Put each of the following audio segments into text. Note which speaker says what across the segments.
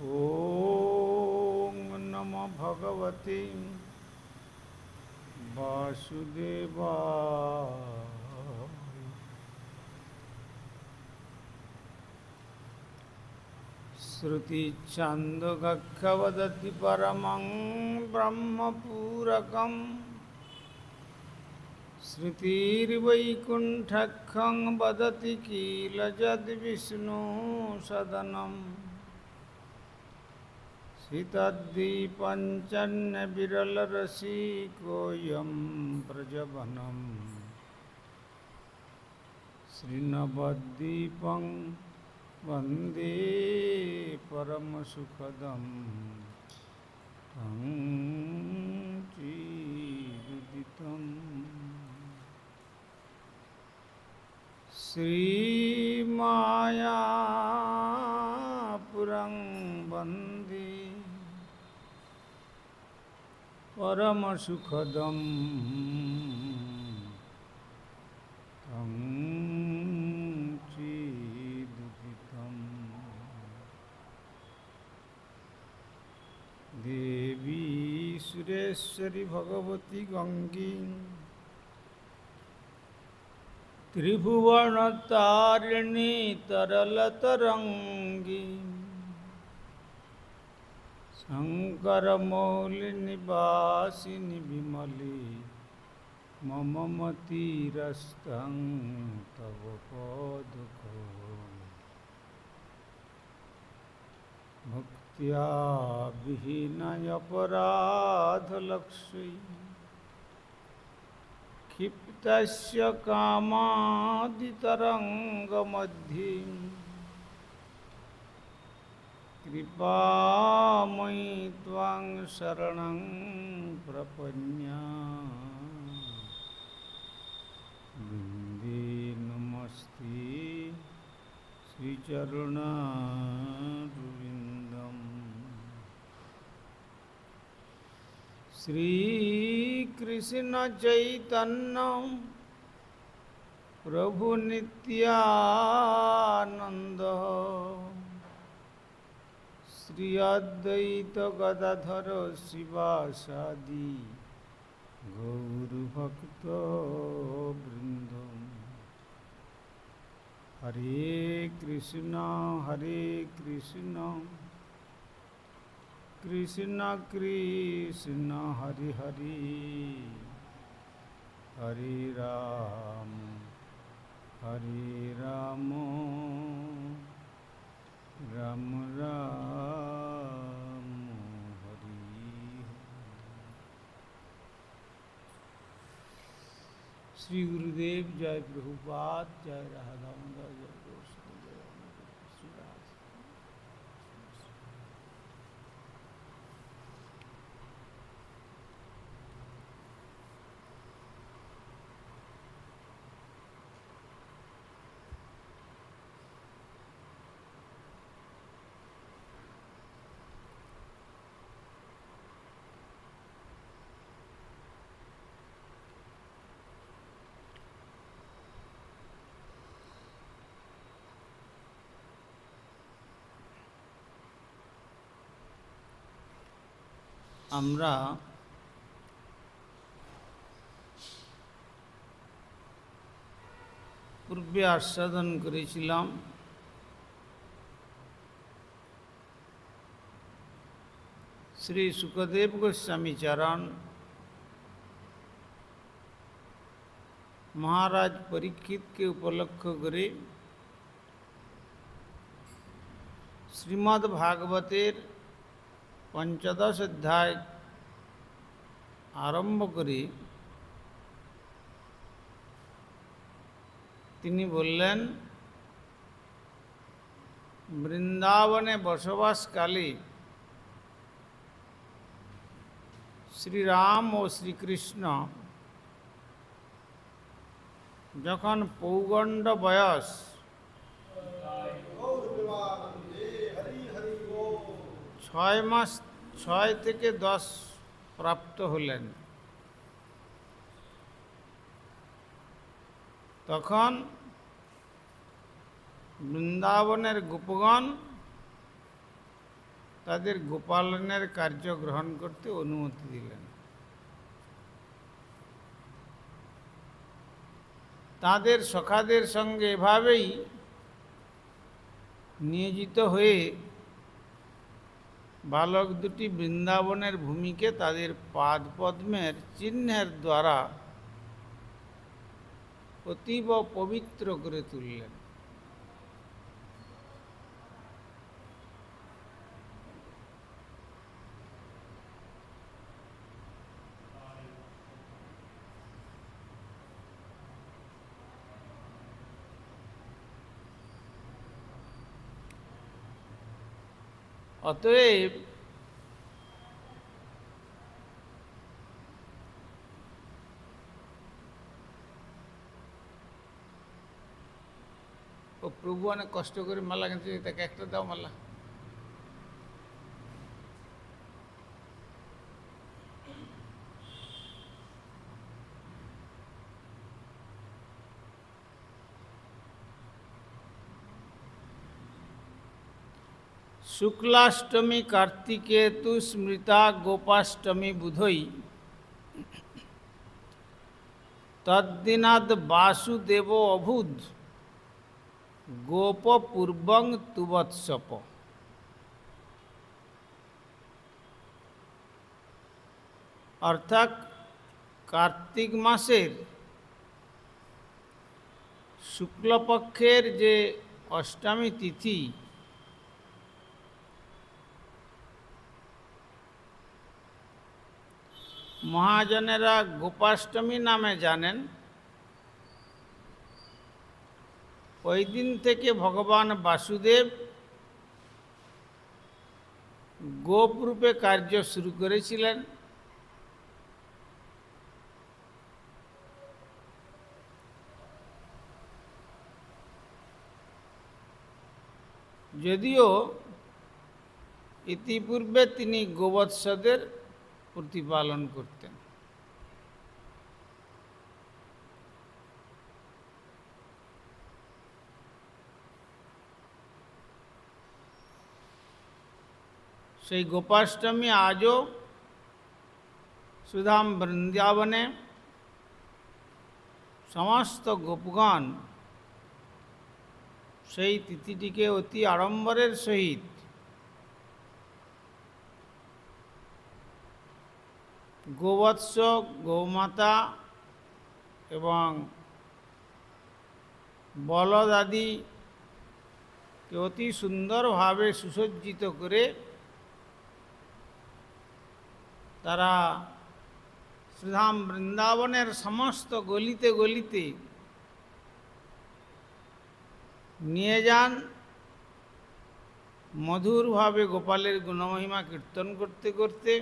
Speaker 1: ओम नमो भगवते वासुदेवाय। श्रुतिछन्दोगक्खवदति परमं ब्रह्मपूरकं श्रुतिर्वैकुण्ठखं वदति किल यद्विष्णु सदनम् सीतद्दीपञ्चन्य विरलरसिकोऽयं व्रजवनं श्रीनवद्वीपं वन्दे परमसुखदं तं चिदुदितम् श्रीमायापुरं वन्दे परमसुखदं तं चिदुदितम्। देवी सुरेश्वरी भगवती गंगी त्रिभुवनतारिणी तरलतरंगी शंकरमौलिनिवासिनि विमले मम मतिरस्तं तव पादुकम्। भक्त्या विहीनयपराधलक्ष्मी क्षिप्तस्य कामादितरङ्गमध्ये कृपामयि त्वां शरणं प्रपन्या। वन्दे नमस्ते श्रीचरुणारविन्दम्। श्रीकृष्ण चैतन्य प्रभु नित्यानंद श्री अद्वैत गदाधर शिवासादि गौरभक्त वृंद। हरे कृष्ण कृष्ण कृष्ण हरे हरे, हरे राम राम राम हरे हरे। श्री गुरुदेव जय प्रभुपाद, जय राधा दामोदर, जय गोस्वामी, जय श्री राधे। আমরা পূর্বে আস্বাদন করেছিলাম শ্রী সুখদেব গোস্বামী চরণ महाराज परीक्षित के उपलक्ष करे श्रीमद् भागवतेर पंचदश अध्याय आरम्भ करे तिनि बोलें बृंदावने बसबासकाले श्री राम और श्री कृष्ण जखन पौगंड बयस 6 मास 6 থেকে 10 प्राप्त हलें तखन বৃন্দাবনের গোপগণ তাদের গোপালনের কার্য গ্রহণ করতে অনুমতি দিলেন। তাদের সখাদের সঙ্গে এভাবেই নিয়োজিত হয়ে বালক দুটি বৃন্দাবনের ভূমিকে তাদের পাদপদ্মের চিহ্নের দ্বারা অতীব পবিত্র করে তুললেন। অতএব ও প্রভু অনেক কষ্ট করে মালা কিনছে, তাকে একটা দাও মালা। শুক্লাষ্টমী কার্তিকেতু স্মৃতা গোপাষ্টমী বুধৈ তদ্দিনাদ বাসুদেব অভূত গোপ পূর্বং তুবৎসপ। অর্থাৎ কার্তিক মাসের শুক্লপক্ষের যে অষ্টমী তিথি, মহাজনেরা গোপাষ্টমী নামে জানেন, ওই দিন থেকে ভগবান বাসুদেব গোপ রূপে কার্য শুরু করেছিলেন। যদিও ইতিপূর্বে তিনি গোবৎসদের প্রতিপালন করতেন। সেই গোপাষ্টমী আজও সুধাম বৃন্দাবনে সমস্ত গোপগণ সেই তিথিটিকে অতি আড়ম্বরের সহিত গোবৎস, গৌমাতা এবং বলদ আদিকে অতি সুন্দরভাবে সুসজ্জিত করে তারা শ্রীধাম বৃন্দাবনের সমস্ত গলিতে গলিতে নিয়ে যান, মধুরভাবে গোপালের গুণমহিমা কীর্তন করতে করতে।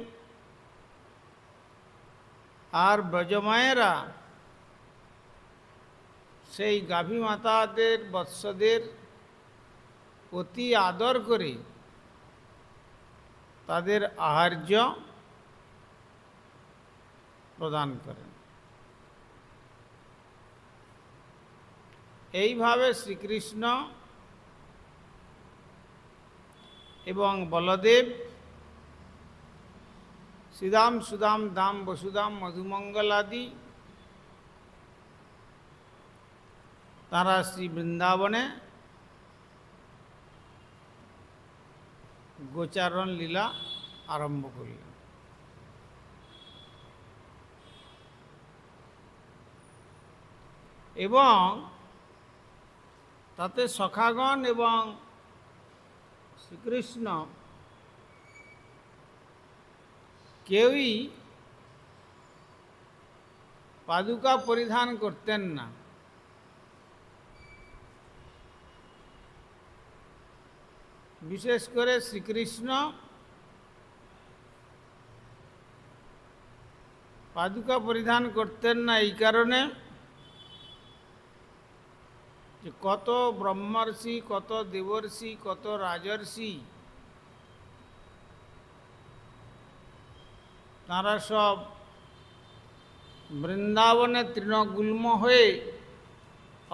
Speaker 1: আর ব্রজমায়েরা সেই গাভী মাতাদের বৎসদের অতি আদর করে তাদের আহার্য প্রদান করেন। এইভাবে শ্রীকৃষ্ণ এবং বলদেব শ্রীদাম, সুদাম, দাম, বসুদাম, মধুমঙ্গল আদি তারা শ্রী বৃন্দাবনে গোচারণ লীলা আরম্ভ করলেন। এবং তাতে সখাগণ এবং শ্রীকৃষ্ণ কেউই পাদুকা পরিধান করতেন না। বিশেষ করে শ্রীকৃষ্ণ পাদুকা পরিধান করতেন না এই কারণে যে কত ব্রহ্মর্ষি, কত দেবর্ষি, কত রাজর্ষি তারা সব বৃন্দাবনে তৃণগুল্ম হয়ে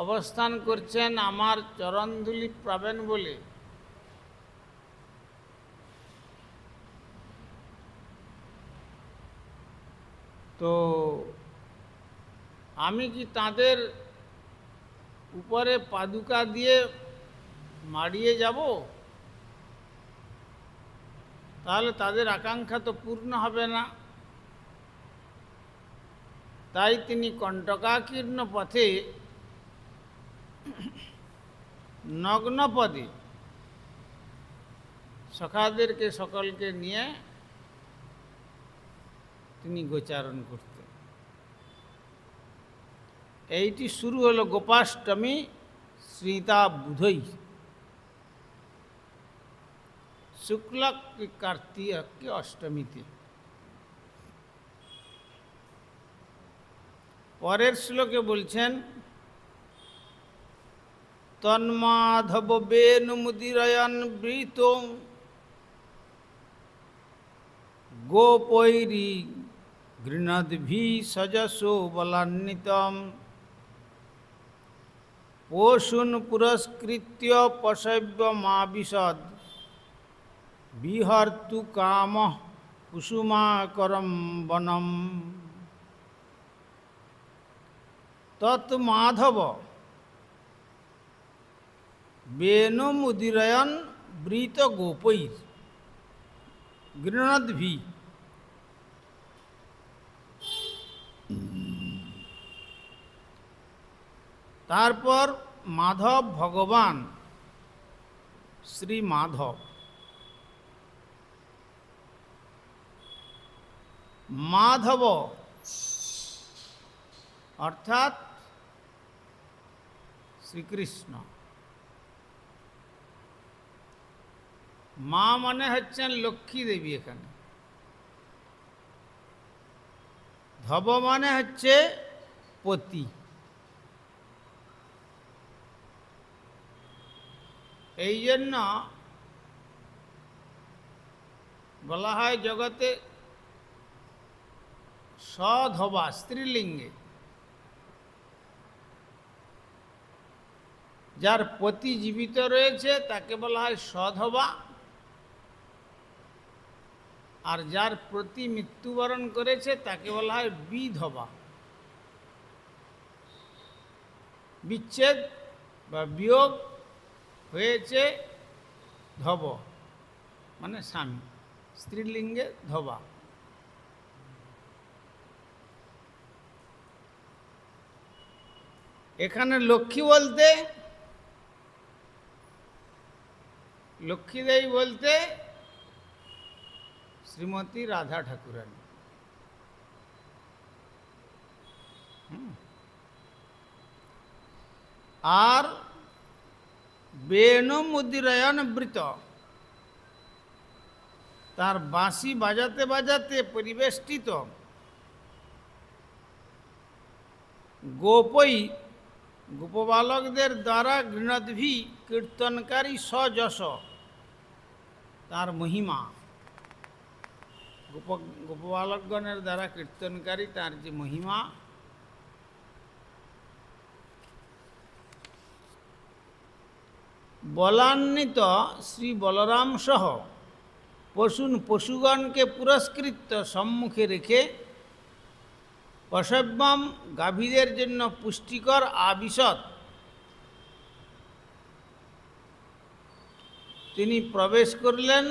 Speaker 1: অবস্থান করছেন আমার চরণধুলি পাবেন বলে। তো আমি কি তাদের উপরে পাদুকা দিয়ে মারিয়ে যাব? তাহলে তাদের আকাঙ্ক্ষা তো পূর্ণ হবে না। তাই তিনি কণ্টকাকীর্ণ পথে নগ্নপদে সখাদেরকে সকলকে নিয়ে তিনি গোচারণ করতেন। এইটি শুরু হলো গোপাষ্টমী শ্রীতা বুধৈ, শুক্লা কার্তিক অষ্টমীতে। পরের শ্লোকে বলছেন, তন্মাধব বেণুমুদিরয়ন বৃত গোপৈরি গৃণদ্ভি সজসো বলান্বিতম পশুন পুরস্কৃত্য পশব্যমাবিশদ বিহর্তু কামঃ কুসুমাকরম বনম। তৎমাধব বেণুমুদিরয়ন বৃত গোপৈর গৃণদ্ভি। তারপর মাধব ভগবান শ্রী মাধব, মাধব অর্থাৎ শ্রীকৃষ্ণ। মা মানে হচ্ছেন লক্ষ্মী দেবী এখানে, ধব মানে হচ্ছে পতি। এই জন্য বলা হয় জগতে সধবা স্ত্রীলিঙ্গে, যার পতি জীবিত রয়েছে তাকে বলা হয় সধবা, আর যার প্রতি মৃত্যুবরণ করেছে তাকে বলা হয় বিধবা। বিচ্ছেদ বা বিয়োগ হয়েছে ধব মানে স্বামী, স্ত্রীলিঙ্গে ধবা। এখানে লক্ষ্মী বলতে, লক্ষ্মীদেবী বলতে শ্রীমতী রাধা ঠাকুরানী। আর বেণুমুদিরয়ন বৃত, তার বাঁশি বাজাতে বাজাতে পরিবেষ্টিত গোপই, গোপবালকদের দ্বারা গৃণদ্ভি কীর্তনকারী সযশ, তার মহিমা, গোপবালকগণের দ্বারা কীর্তনকারী তার যে মহিমা, বলান্বিত শ্রী বলরাম সহ পশুগণকে পুরস্কৃত সম্মুখে রেখে পশব্যম গাভীদের জন্য পুষ্টিকর আবিশদ তিনি প্রবেশ করলেন।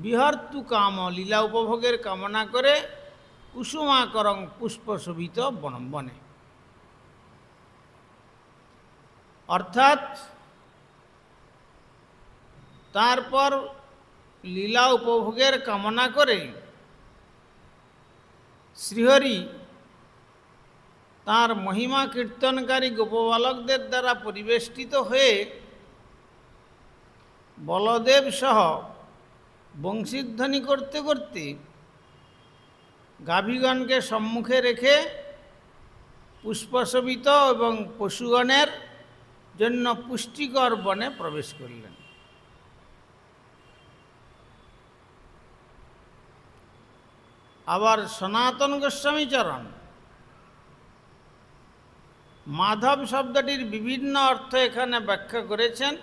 Speaker 1: বিহর্তু কাম, লীলা উপভোগের কামনা করে কুসুমাকরং পুষ্পশোভিত বনে, অর্থাৎ তারপর লীলা উপভোগের কামনা করে শ্রীহরি তার মহিমা কীর্তনকারী গোপবালকদের দ্বারা পরিবেষ্টিত হয়ে বলদেব সহ বংশীধ্বনি করতে করতে গাভীগণকে সম্মুখে রেখে পুষ্পশোভিত এবং পশুগণের জন্য পুষ্টিকর বনে প্রবেশ করলেন। আবার সনাতন গোস্বামী চরণ মাধব শব্দটির বিভিন্ন অর্থ এখানে ব্যাখ্যা করেছেন।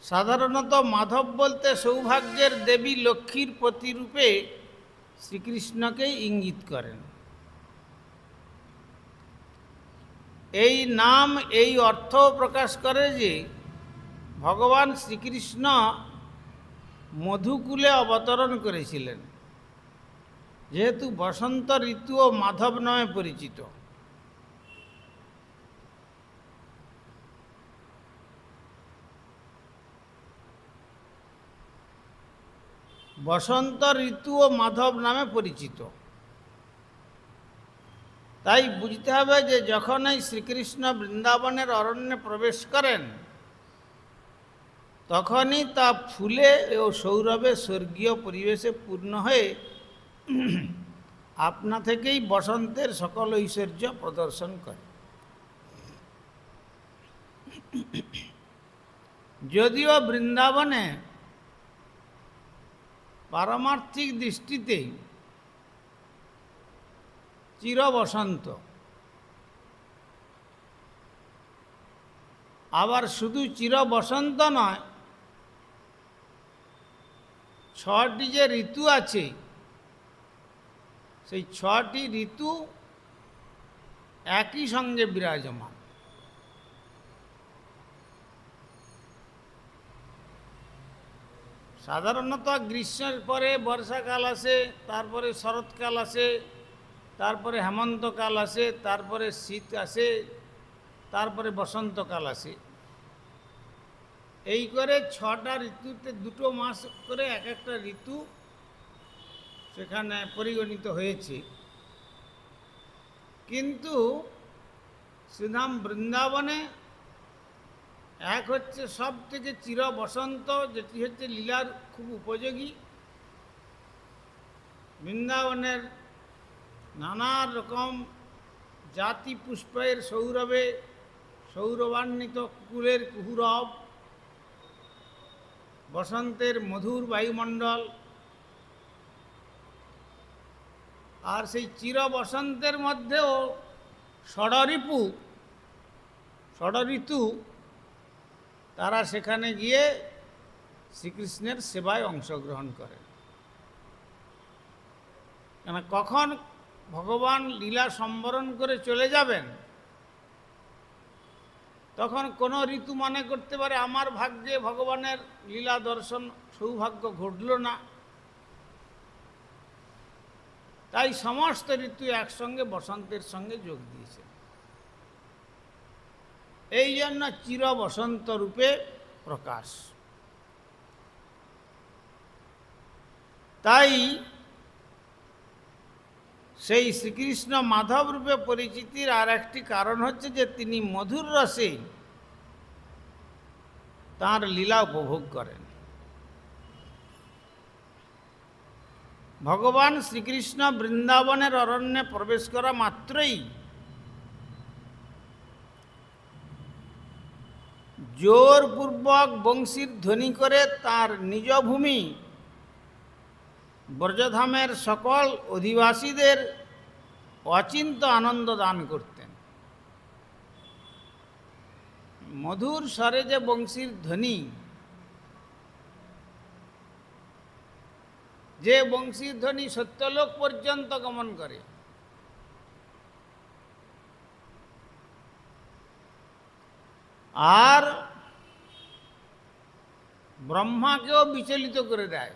Speaker 1: সাধারণত মাধব বলতে সৌভাগ্যের দেবী লক্ষ্মীর প্রতিরূপে শ্রীকৃষ্ণকেই ইঙ্গিত করেন। এই নাম এই অর্থ প্রকাশ করে যে ভগবান শ্রীকৃষ্ণ মধুকুলে অবতরণ করেছিলেন, যেহেতু বসন্ত ঋতুও মাধব নামে পরিচিত। বসন্ত ঋতুও মাধব নামে পরিচিত। তাই বুঝতে হবে যে যখনই শ্রীকৃষ্ণ বৃন্দাবনের অরণ্যে প্রবেশ করেন, তখনই তা ফুলে ও সৌরভে স্বর্গীয় পরিবেশে পূর্ণ হয়ে আপনা থেকেই বসন্তের সকল ঐশ্বর্য প্রদর্শন করে। যদিও বৃন্দাবনে পারমার্থিক দৃষ্টিতে চির বসন্ত, আবার শুধু চির বসন্ত নয়, 6টি যে ঋতু আছে, সেই 6টি ঋতু একই সঙ্গে বিরাজমান। সাধারণত গ্রীষ্মের পরে বর্ষাকাল আসে, তারপরে শরৎকাল আসে, তারপরে হেমন্তকাল আসে, তারপরে শীত আসে, তারপরে বসন্তকাল আসে। এই করে 6টা ঋতুতে 2টো মাস করে এক একটা ঋতু সেখানে পরিগণিত হয়েছে। কিন্তু শ্রীধাম বৃন্দাবনে এক হচ্ছে সব থেকে চির বসন্ত, যেটি হচ্ছে লীলার খুব উপযোগী। বৃন্দাবনের নানা রকম জাতি পুষ্পের সৌরভে সৌরভান্বিত কুকুরের কুহুরব, বসন্তের মধুর বায়ুমণ্ডল, আর সেই চির বসন্তের মধ্যেও ষড়ঋতু তারা সেখানে গিয়ে শ্রীকৃষ্ণের সেবায় অংশগ্রহণ করে। কেন কখন ভগবান লীলা সম্বরণ করে চলে যাবেন, তখন কোনো ঋতু মনে করতে পারে আমার ভাগ্যে ভগবানের লীলা দর্শন সৌভাগ্য ঘটল না, তাই সমস্ত ঋতু একসঙ্গে বসন্তের সঙ্গে যোগ দিয়েছে। এই জন্য চির বসন্ত রূপে প্রকাশ। তাই সেই শ্রীকৃষ্ণ মাধব রূপে পরিচিতির আর একটি কারণ হচ্ছে যে তিনি মধুর রসে তাঁর লীলা উপভোগ করেন। ভগবান শ্রীকৃষ্ণ বৃন্দাবনের অরণ্যে প্রবেশ করা মাত্রই জোরপূর্বক বংশীর ধ্বনি করে তাঁর নিজ ভূমি ব্রজধামের সকল অধিবাসীদের অচিন্ত আনন্দ দান করতেন। মধুর স্বরে যে বংশীর ধ্বনি, যে বংশীর ধ্বনি সত্যলোক পর্যন্ত গমন করে, আর ব্রহ্মাকেও বিচলিত করে দেয়।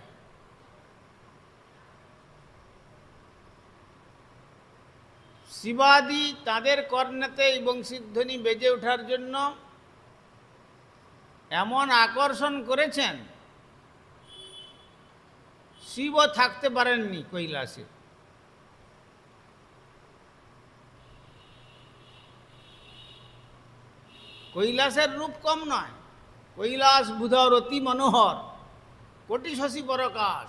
Speaker 1: শিবাদি তাদের কর্ণেতে এই বংশীধ্বনি বেজে ওঠার জন্য এমন আকর্ষণ করেছেন, শিবও থাকতে পারেননি কৈলাসে। কৈলাসের রূপ কম নয়, কৈলাস বুধর অতি মনোহর, কোটি শশী পরকাশ।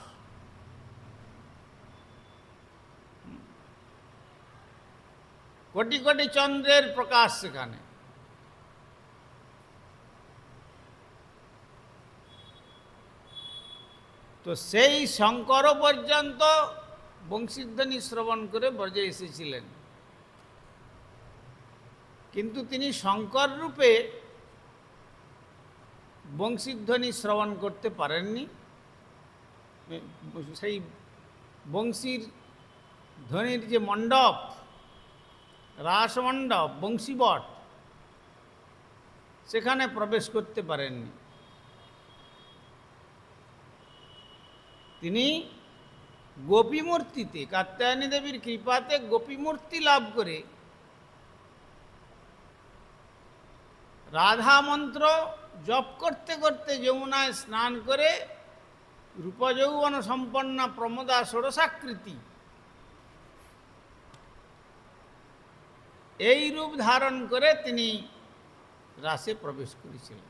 Speaker 1: কোটি কোটি চন্দ্রের প্রকাশ সেখানে। তো সেই শঙ্কর পর্যন্ত বংশীধ্বনি শ্রবণ করে ব্রজে এসেছিলেন, কিন্তু তিনি শঙ্কর রূপে বংশীধ্বনি শ্রবণ করতে পারেননি। সেই বংশীর ধ্বনির যে মণ্ডপ, রাসমণ্ডপ, বংশীবট, সেখানে প্রবেশ করতে পারেননি। তিনি গোপীমূর্তিতে, কাত্যায়নী দেবীর কৃপাতে গোপীমূর্তি লাভ করে রাধা মন্ত্র জপ করতে করতে যমুনায় স্নান করে রূপযৌবন সম্পন্না প্রমোদা ষোড়শাকৃতি এই রূপ ধারণ করে তিনি রাসে প্রবেশ করেছিলেন।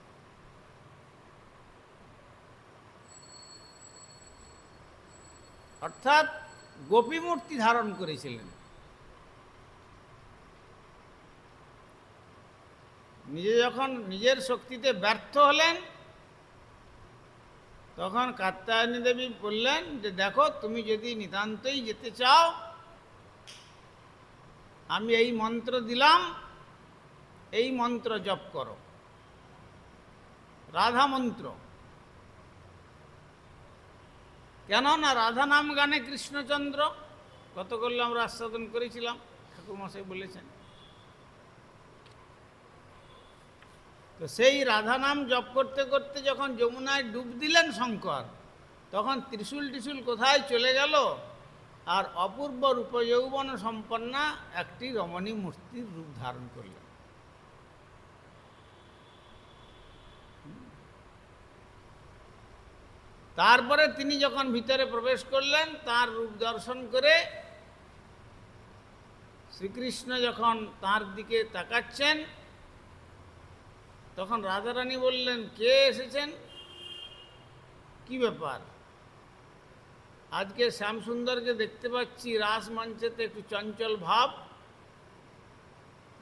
Speaker 1: অর্থাৎ গোপীমূর্তি ধারণ করেছিলেন। নিজে যখন নিজের শক্তিতে ব্যর্থ হলেন, তখন কাত্যায়নী দেবী বললেন যে দেখো, তুমি যদি নিতান্তই যেতে চাও, আমি এই মন্ত্র দিলাম, এই মন্ত্র জপ করো, রাধা মন্ত্র। কেননা রাধা নাম গানে কৃষ্ণচন্দ্র, কতগুলো আমরা আস্বাদন করেছিলাম, ঠাকুরমশাই বলেছেন। তো সেই রাধা নাম জপ করতে করতে যখন যমুনায় ডুব দিলেন শঙ্কর, তখন ত্রিশূল টিশূল কোথায় চলে গেল, আর অপূর্ব রূপযৌবন সম্পন্না একটি রমণী মূর্তির রূপ ধারণ করলেন। তারপরে তিনি যখন ভিতরে প্রবেশ করলেন, তার রূপ দর্শন করে শ্রীকৃষ্ণ যখন তার দিকে তাকাচ্ছেন, তখন রাধারানী বললেন, কে এসেছেন, কি ব্যাপার? আজকে শ্যামসুন্দরকে দেখতে পাচ্ছি রাস মঞ্চেতে একটু চঞ্চল ভাব।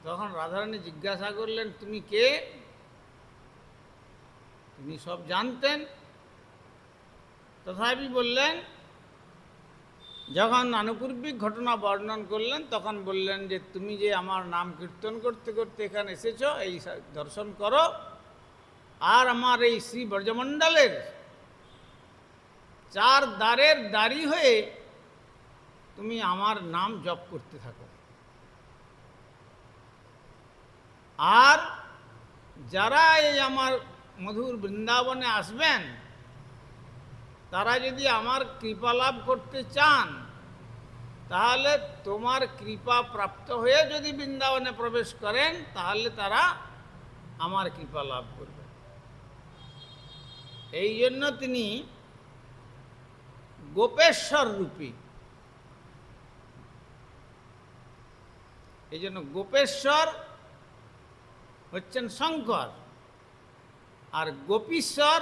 Speaker 1: তখন রাধারানী জিজ্ঞাসা করলেন, তুমি কে? তিনি সব জানতেন, তথাপি বললেন, যখন আনুপূর্বিক ঘটনা বর্ণন করলেন, তখন বললেন যে তুমি যে আমার নাম কীর্তন করতে করতে এখানে এসেছো, এই দর্শন করো, আর আমার এই শ্রী ব্রজমণ্ডলের চার দ্বারের দ্বারী হয়ে তুমি আমার নাম জপ করতে থাকো। আর যারা এই আমার মধুর বৃন্দাবনে আসবেন, তারা যদি আমার কৃপা লাভ করতে চান, তাহলে তোমার কৃপা প্রাপ্ত হয়ে যদি বৃন্দাবনে প্রবেশ করেন, তাহলে তারা আমার কৃপা লাভ করবে। এই জন্য তিনি গোপেশ্বর রূপী, এই জন্য গোপেশ্বর হচ্ছেন শঙ্কর, আর গোপীশ্বর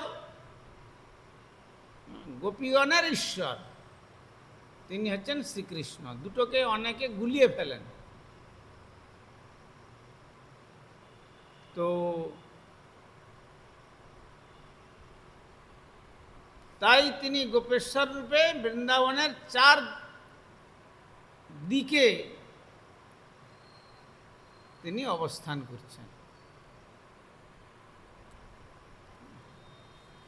Speaker 1: গোপীগণের ঈশ্বর তিনি হচ্ছেন শ্রীকৃষ্ণ। দুটোকে অনেকে গুলিয়ে ফেলেন। তো তাই তিনি গোপেশ্বর রূপে বৃন্দাবনের চার দিকে তিনি অবস্থান করছেন।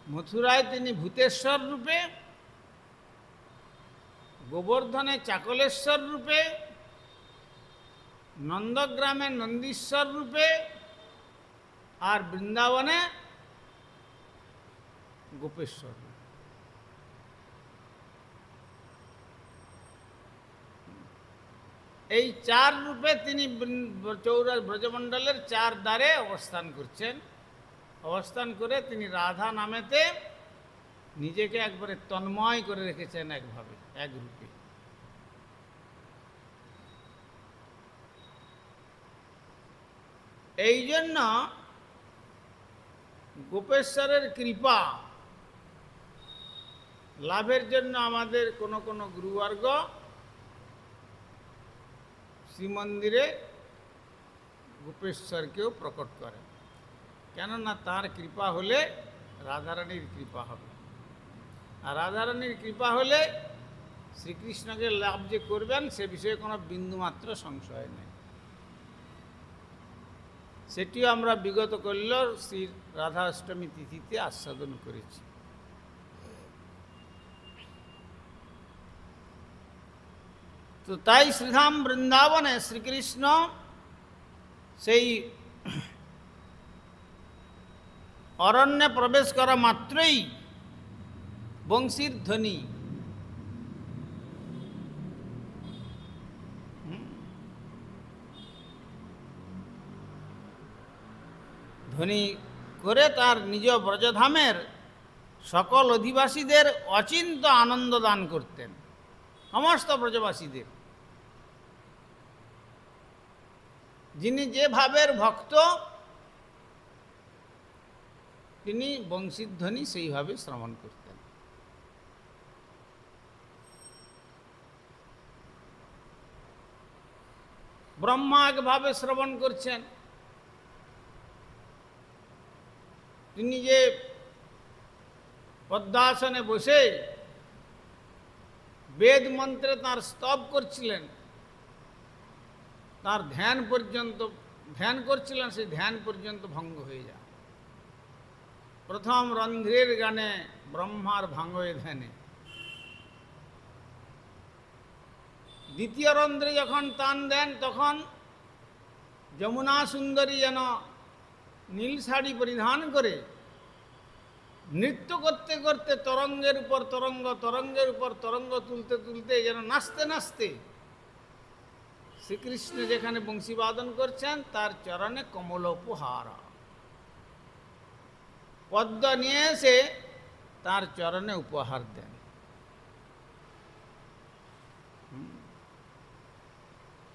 Speaker 1: মথুরায় তিনি ভূতেশ্বর রূপে, গোবর্ধনে চাকলেশ্বর রূপে, নন্দগ্রামে নন্দীশ্বর রূপে, আর বৃন্দাবনে গোপেশ্বর রূপে। এই চার রূপে তিনি ব্রজমণ্ডলের চার দ্বারে অবস্থান করছেন। অবস্থান করে তিনি রাধা নামেতে নিজেকে একবারে তন্ময় করে রেখেছেন, একভাবে, এক রূপে। এই জন্য গোপেশ্বরের কৃপা লাভের জন্য আমাদের কোনো কোনো গুরুবর্গ শ্রীমন্দিরে গোপেশ্বরকেও প্রকট করেন, কেননা তার কৃপা হলে রাধারানীর কৃপা হবে, আর রাধারানীর কৃপা হলে শ্রীকৃষ্ণকে লাভ যে করবেন সে বিষয়ে কোনো বিন্দুমাত্র সংশয় নেই। সেটিও আমরা বিগত কল্য শ্রী রাধাষ্টমী তিথিতে আস্বাদন করেছি। তো তাই শ্রীধাম বৃন্দাবনে শ্রীকৃষ্ণ সেই অরণ্যে প্রবেশ করা মাত্রই বংশীর ধ্বনি ধ্বনি করে তার নিজ ব্রজধামের সকল অধিবাসীদের অচিন্ত আনন্দ দান করতেন, সমস্ত ব্রজবাসীদের। যিনি যে ভাবের ভক্ত তিনি বংশীধ্বনি সেইভাবে শ্রবণ করতেন। ব্রহ্মা একভাবে শ্রবণ করছেন, তিনি যে পদ্মাসনে বসে বেদ মন্ত্রে তাঁর স্তব করছিলেন, তার ধ্যান করছিলেন, সেই ধ্যান পর্যন্ত ভঙ্গ হয়ে যায়। প্রথম রন্ধ্রের গানে ব্রহ্মার ভাঙ্গয়ে ধ্যানে, দ্বিতীয় রন্ধ্রে যখন টান দেন তখন যমুনা সুন্দরী যেন নীল শাড়ি পরিধান করে নৃত্য করতে করতে তরঙ্গের উপর তরঙ্গ, তরঙ্গের উপর তরঙ্গ তুলতে তুলতে যেন নাচতে নাচতে শ্রীকৃষ্ণ যেখানে বংশীবাদন করছেন তার চরণে কমল উপহার, পদ্ম নিয়ে এসে তার চরণে উপহার দেন।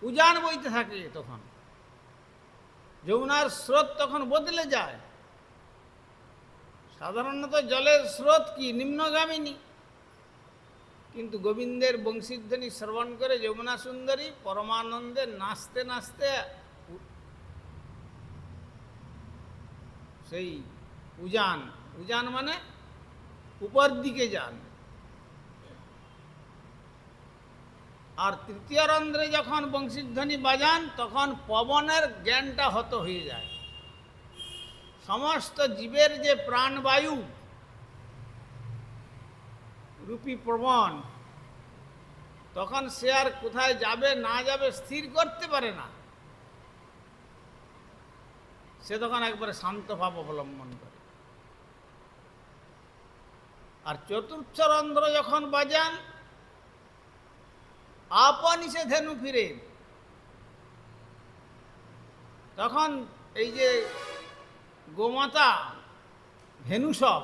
Speaker 1: উজান বইতে থাকে, তখন যমুনার স্রোত তখন বদলে যায়। সাধারণত জলের স্রোত কি নিম্নগামিনী, কিন্তু গোবিন্দের বংশীধ্বনি শ্রবণ করে যমুনা সুন্দরী পরমানন্দে নাচতে নাচতে সেই উজান মানে উপর দিকে যান। আর তৃতীয় রন্ধ্রে যখন বংশীধ্বনি বাজান তখন পবনের জ্ঞানটা হত হয়ে যায়। সমস্ত জীবের যে প্রাণবায়ু রূপী পবন, তখন সে আর কোথায় যাবে না যাবে স্থির করতে পারে না, সে তখন একবারে শান্ত ভাব অবলম্বন করে। আর চতুর্থ রন্ধ্র যখন বাজান আপনি সে ধেনু ফিরে, তখন এই যে গোমাতা ধেনু সব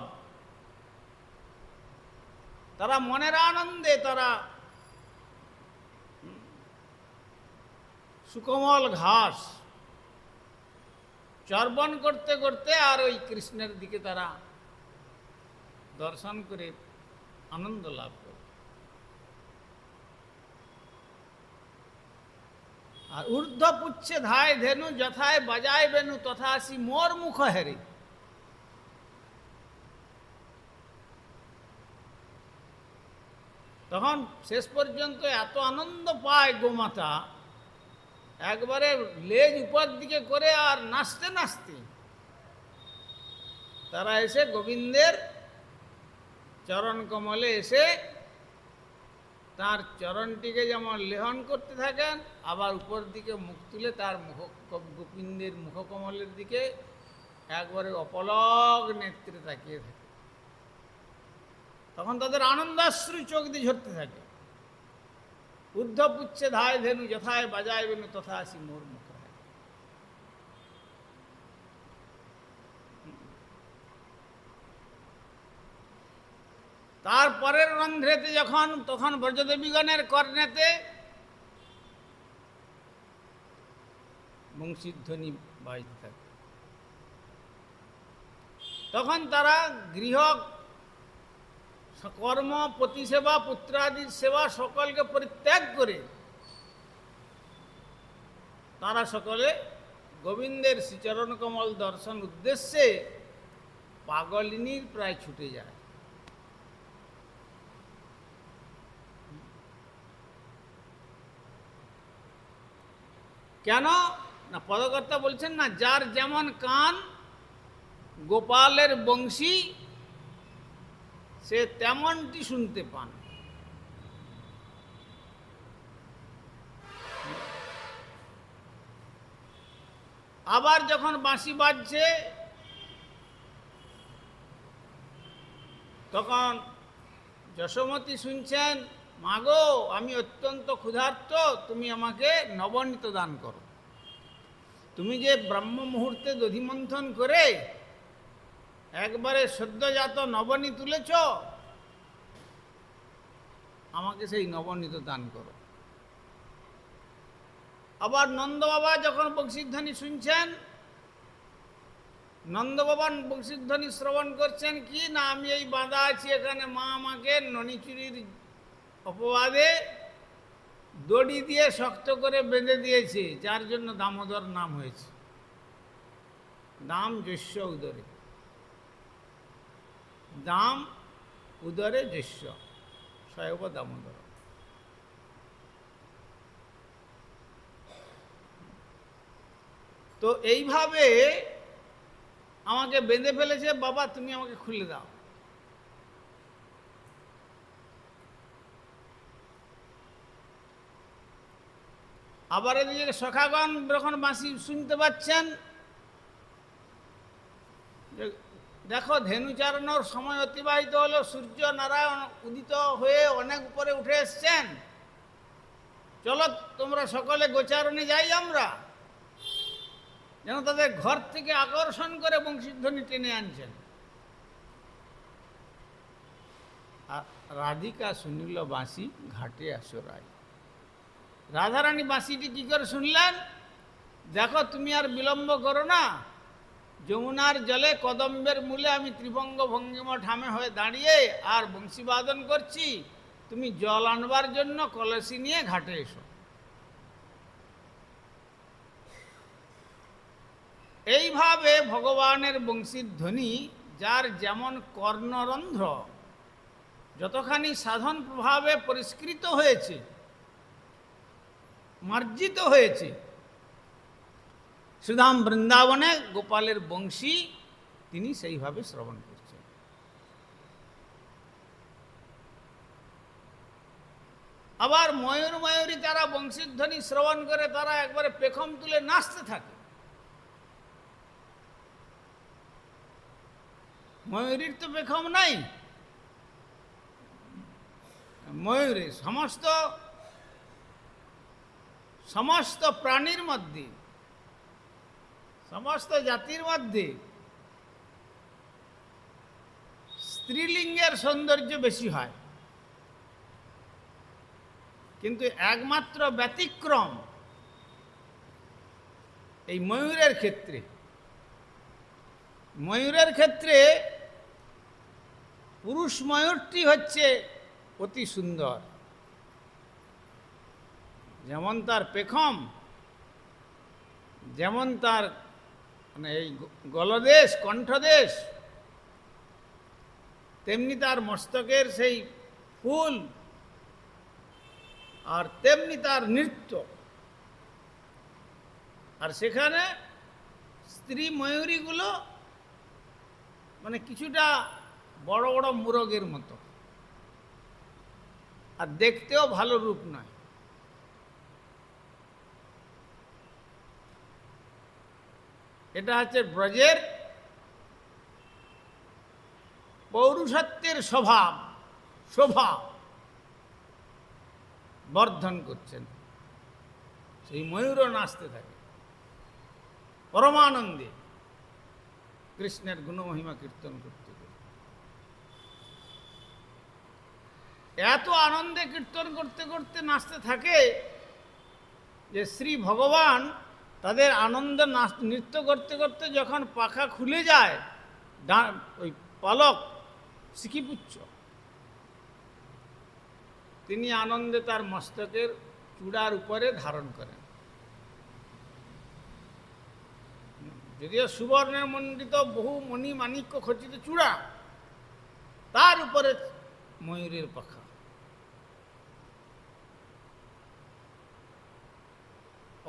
Speaker 1: তারা মনের আনন্দে তারা সুকোমল ঘাস চর্বণ করতে করতে আর ওই কৃষ্ণের দিকে তারা দর্শন করে আনন্দ লাভ করে। আর ঊর্ধ্ব পুচ্ছে ধায় ধেনু যথায় বাজায় বেনু তথা আসি মোর মুখ হেরে। তখন শেষ পর্যন্ত এত আনন্দ পায় গোমাতা, একবারে লেজ উপর দিকে করে আর নাচতে নাচতে তারা এসে গোবিন্দের চরণ কমলে এসে তার চরণটিকে যেমন লেহন করতে থাকেন, আবার উপর দিকে মুখ তুলে তার গোবিন্দের মুখকমলের দিকে একবারে অপলক নেত্রে তাকিয়ে থাকে। তখন তাদের আনন্দাশ্রু চোখ দিয়ে ঝরতে থাকে। ঊর্ধ্ব পুচ্ছে ধায় ধেনু যথায় বাজায় বেনু তথা আসি মোর মুখ। তারপরের রন্ধ্রেতে যখন তখন ব্রজদেবীগণের কর্ণেতে বংশীধ্বনি বাজতে থাকে। তখন তারা গৃহ কর্ম, পতিসেবা, পুত্রাদির সেবা সকলকে পরিত্যাগ করে তারা সকলে গোবিন্দের শ্রীচরণ কমল দর্শন উদ্দেশ্যে পাগলিনীর প্রায় ছুটে যায়। কেন না, পদকর্তা বলছেন না, যার যেমন কান গোপালের বংশী সে তেমনটি শুনতে পান। আবার যখন বাঁশি বাজছে তখন যশোমতী শুনছেন, মাগো আমি অত্যন্ত ক্ষুধার্ত, তুমি আমাকে নবনীত দান করো। তুমি যে ব্রহ্ম মুহূর্তে দধিমন্থন করে একবারে সদ্যজাত নবনী তুলেছ, আমাকে সেই নবনীত দান করো। আবার নন্দ বাবা যখন বংশীধ্বনি শুনছেন, নন্দ বাবা বংশীধ্বনি শ্রবণ করছেন কি না, আমি এই বাঁধা আছি এখানে, মা আমাকে ননিচুরির অপবাদে দড়ি দিয়ে শক্ত করে বেঁধে দিয়েছে, যার জন্য দামোদর নাম হয়েছে। দাম যস্য উদরে, দাম উদরে যস্য সয়ব দামোদর। তো এইভাবে আমাকে বেঁধে ফেলেছে, বাবা তুমি আমাকে খুলে দাও। আবার এদিকে সখাগণ যখন বাঁশি শুনতে পাচ্ছেন, দেখো ধেনু চারানোর সময় অতিবাহিত হলো, সূর্য নারায়ণ উদিত হয়ে অনেক উপরে উঠে এসছেন, চলো তোমরা সকলে গোচারণে যাই আমরা, যেন তাদের ঘর থেকে আকর্ষণ করে বংশীধ্বনি টেনে আনছেন। আর রাধিকা শুনিল বাঁশি ঘাটে আসরাই। রাধারানী বাঁশিটি কি করে শুনলেন, দেখো তুমি আর বিলম্ব করো না, যমুনার জলে কদম্বের মূলে আমি ত্রিভঙ্গ ভঙ্গিম ঠামে হয়ে দাঁড়িয়ে আর বংশীবাদন করছি, তুমি জল আনবার জন্য কলসি নিয়ে ঘাটে এসো। এইভাবে ভগবানের বংশীর ধ্বনি, যার যেমন কর্ণরন্ধ্র যতখানি সাধন প্রভাবে পরিষ্কৃত হয়েছে, মার্জিত হয়েছে, সুধাম বৃন্দাবনে গোপালের বংশী তিনি সেইভাবে শ্রবণ করছেন। আবার ময়ূর ময়ূরী তারা বংশীর ধ্বনি শ্রবণ করে তারা একবারে পেখম তুলে নাচতে থাকে। ময়ূরীর তো পেখম নাই, ময়ূরে সমস্ত প্রাণীর মধ্যে, সমস্ত জাতির মধ্যে স্ত্রীলিঙ্গের সৌন্দর্য বেশি হয়, কিন্তু একমাত্র ব্যতিক্রম এই ময়ূরের ক্ষেত্রে। ময়ূরের ক্ষেত্রে পুরুষ ময়ূরটি হচ্ছে অতি সুন্দর, যেমন তার পেখম, যেমন তার মানে এই গলদেশ কণ্ঠদেশ, তেমনি তার মস্তকের সেই ফুল, আর তেমনি তার নৃত্য। আর সেখানে স্ত্রী ময়ূরীগুলো মানে কিছুটা বড় বড় মুরগের মতো, আর দেখতেও ভালো রূপ নয়। এটা হচ্ছে ব্রজের পৌরুষত্বের শোভা বর্ধন করছেন। সেই ময়ূরও নাচতে থাকে পরমানন্দে কৃষ্ণের গুণমহিমা কীর্তন করতে করতে। এত আনন্দে কীর্তন করতে করতে নাচতে থাকে যে শ্রী ভগবান তাদের আনন্দ নৃত্য করতে করতে যখন পাখা খুলে যায়, ওই পালক সিকিপুচ্ছ, তিনি আনন্দে তার মস্তকের চূড়ার উপরে ধারণ করেন। যদিও সুবর্ণের মণ্ডিত বহু মণি মাণিক্য খচিত চূড়া, তার উপরে ময়ূরের পাখা।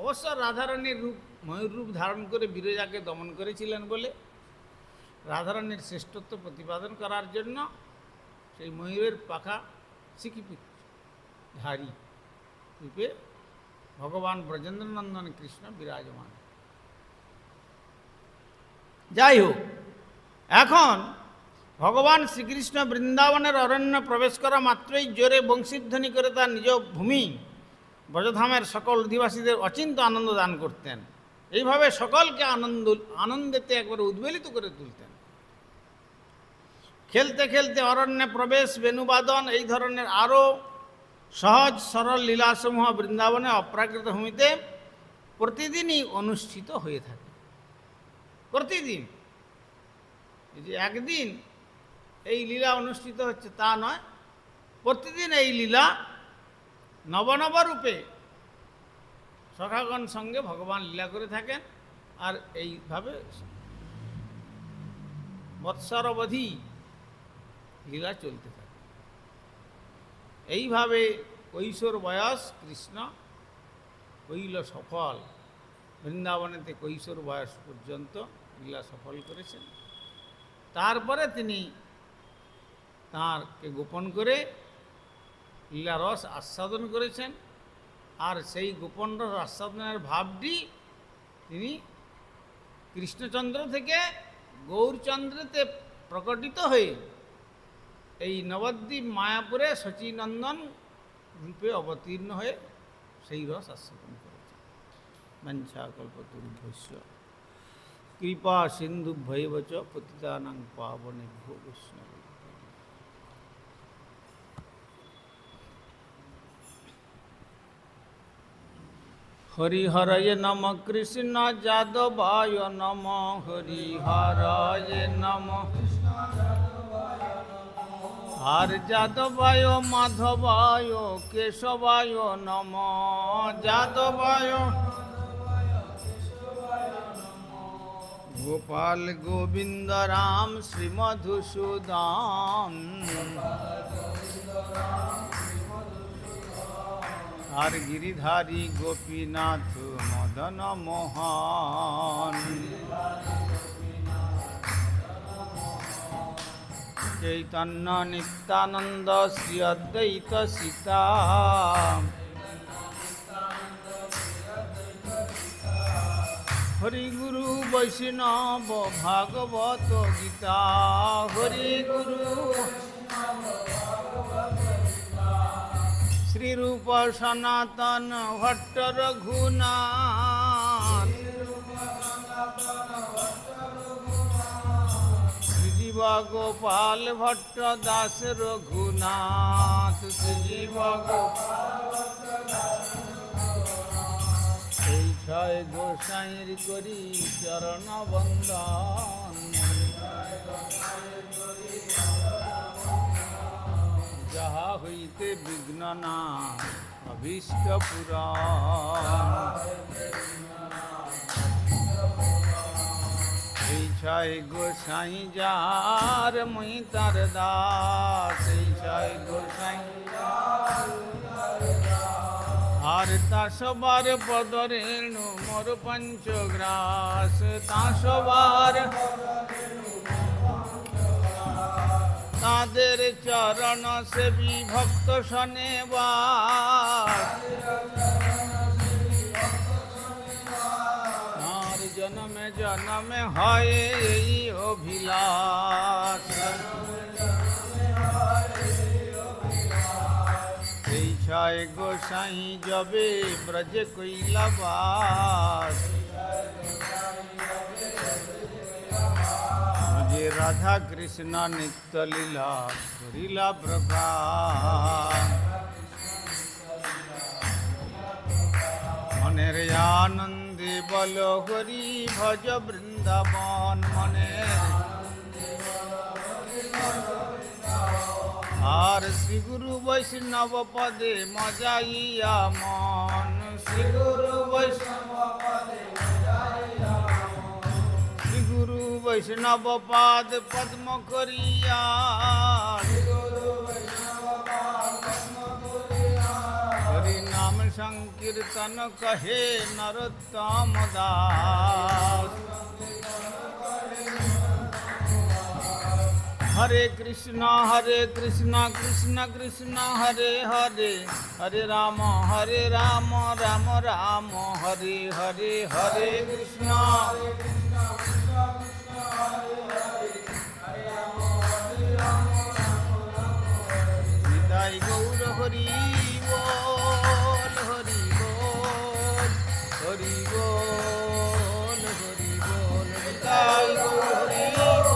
Speaker 1: অবশ্য রাধারানীর রূপ ময়ূর রূপ ধারণ করে বিরজাকে দমন করেছিলেন বলে রাধারানীর শ্রেষ্ঠত্ব প্রতিপাদন করার জন্য সেই ময়ূরের পাখা সিকিপুচ্ছধারী রূপে ভগবান ব্রজেন্দ্রনন্দন কৃষ্ণ বিরাজমান। যাই হোক, এখন ভগবান শ্রীকৃষ্ণ বৃন্দাবনের অরণ্য প্রবেশ করা মাত্রই জোরে বংশীধ্বনি করে তার নিজ ভূমি ব্রজধামের সকল অধিবাসীদের অচিন্ত আনন্দ দান করতেন। এইভাবে সকলকে আনন্দেতে একবারে উদ্বেলিত করে তুলতেন। খেলতে খেলতে অরণ্যে প্রবেশ, বেণুবাদন, এই ধরনের আরও সহজ সরল লীলাসমূহ বৃন্দাবনে অপ্রাকৃত ভূমিতে প্রতিদিনই অনুষ্ঠিত হয়ে থাকে। প্রতিদিন, এই যে একদিন এই লীলা অনুষ্ঠিত হচ্ছে তা নয়, প্রতিদিন এই লীলা নবনব রূপে সখাগণ সঙ্গে ভগবান লীলা করে থাকেন। আর এইভাবে বৎসরবধি লীলা চলতে থাকে। এইভাবে কৈশোর বয়স কৃষ্ণ কইল সফল, বৃন্দাবনেতে কৈশোর বয়স পর্যন্ত লীলা সফল করেছেন। তারপরে তিনি তাঁরকে গোপন করে লীলারস আস্বাদন করেছেন। আর সেই গোপন রস আস্বাদনের ভাবটি তিনি কৃষ্ণচন্দ্র থেকে গৌরচন্দ্রতে প্রকটিত হয়ে এই নবদ্বীপ মায়াপুরে শচীনন্দন রূপে অবতীর্ণ হয়ে সেই রস আস্বাদন করেছেন। বঞ্ছাকল্পতরুভ্যশ্চ কৃপা সিন্ধুভ্যৈব চ পতিতানাং পাবনেভ্যো বৈষ্ণবেভ্যো। হরিহরয় নম কৃষ্ণ যাদবায় নম, হরিহরয় নম আর যাদবায় মাধবায় কেশবায় নম, যাদবায় গোপাল গোবিন্দ রাম শ্রীমধুসূদন, আর গিরিধারী গোপীনাথ মদন মোহন, চৈতন্য নিত্যানন্দ শ্রী অদ্বৈত সীতা, হরি গুরু বৈষ্ণব ভাগবত গীতা, হরি গুরু শ্রীরূপ সনাতন ভট্ট রঘুনাথ, শ্রীজীব গোপাল ভট্ট দাস রঘুনাথ, শ্রীজীব এই ছয় গোসাইর করি চরণ বন্দন, যাহা হইতে বিঘ্ন না অভীষ্ট পুরাণ, এই ছয় গোসাই যার মুই তার দাস, এই ছয় গোসাই আর তাসবার পদরেণু মোর পঞ্চগ্রাস, তাসবার তাদের চরণ সেবী ভক্ত শনেবাস, আর জনমে জনমে হয় এই অভিলাষ, এই ছয় গোসাই যবে ব্রজে কৈলাবাস, যে রাধা কৃষ্ণ নিত্য লীলা করিলা প্রকাশ, মনের আনন্দে বল হরি ভজ বৃন্দাবন, মনের আর শ্রী গুরু বৈষ্ণব পদে মজাইয়া মন, শ্রী গুরু বৈষ্ণব পদে গুরু বৈষ্ণব পাদ পদ্ম করিয়া, হরি নাম সংকীর্তন কহে নরোত্তম দাস, হরে কৃষ্ণ কৃষ্ণ কৃষ্ণ হরে হরে, হরে রাম রাম রাম হরে হরে, হরে কৃষ্ণ নিতাই গৌর হরি বল, হরি বল, হরি বল, হরি বল, নিতাই গৌর হরি বল।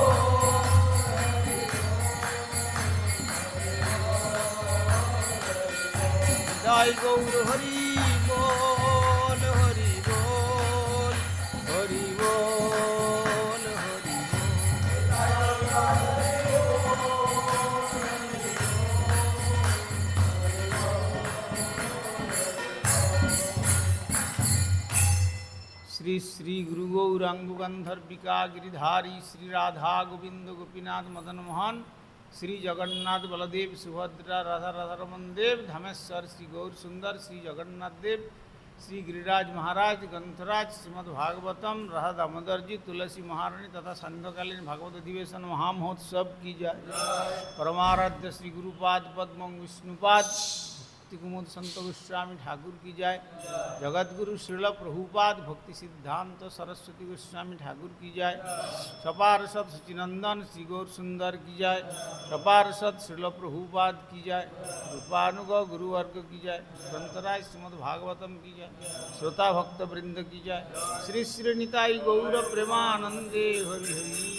Speaker 1: নিতাই গৌর হরি বল, হরি বল, হরি বল, হরি श्री श्री गुरु गौरांग गंधर्विका गिरिधारी श्री राधा गोविंद गोपीनाथ मदन मोहन श्री जगन्नाथ बलदेव सुभद्रा राधा राधारमन देव धामेश्वर श्री गौर सुंदर श्री जगन्नाथ देव श्री गिरिराज महाराज ग्रंथराज श्रीमद्भागवतम राधा दामोदर जी तुलसी महारानी तथा संध्याकालीन भागवत अधिवेशन महामहोत्सव की जाए। परमाराध्य श्री गुरुपाद पद्म विष्णुपाद कुमुद संत गोस्वामी ठाकुर की जाए। जगतगुरु श्रील प्रभुपाद भक्ति सिद्धांत सरस्वती गोस्वामी ठाकुर की जाए। सपार्षद सचिनंदन श्री गौर सुंदर की जाए। सपार्षद श्रील प्रभुपाद की जाए। रूपानुग गुरुवर्ग की जाए। ग्रंथराज श्रीमद् भागवतम की जाए। श्रोता भक्त वृंद की जाए। श्री श्री निताई गौर प्रेमानंदे हरि हरि।